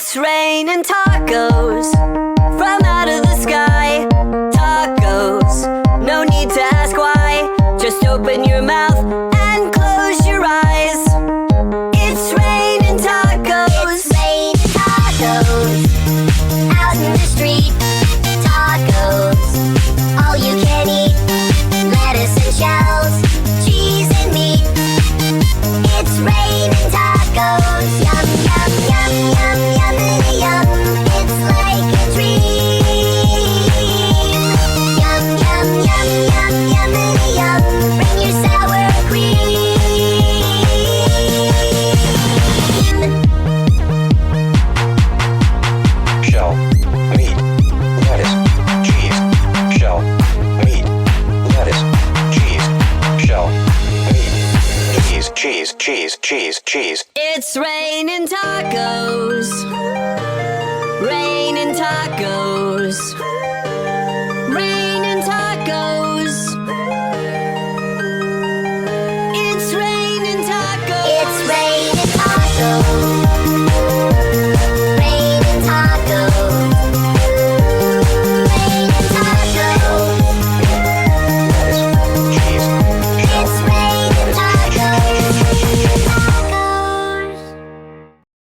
It's raining tacos from out of the sky. Tacos, no need to ask why. Just open your mouth and close your eyes. It's raining tacos. It's raining tacos out in the street. Tacos, all you can eat. Lettuce and shells, cheese and meat. It's raining tacos. Yum, yum, yum, yum, yummity yum. It's like a dream. Yum, yum, yum, yum, yummity yum. Bring your sour cream. Shell, meat, lettuce, cheese. Shell, meat, lettuce, cheese. Shell, meat, cheese, cheese, cheese, cheese. It's raining tacos. Raining tacos. Raining tacos.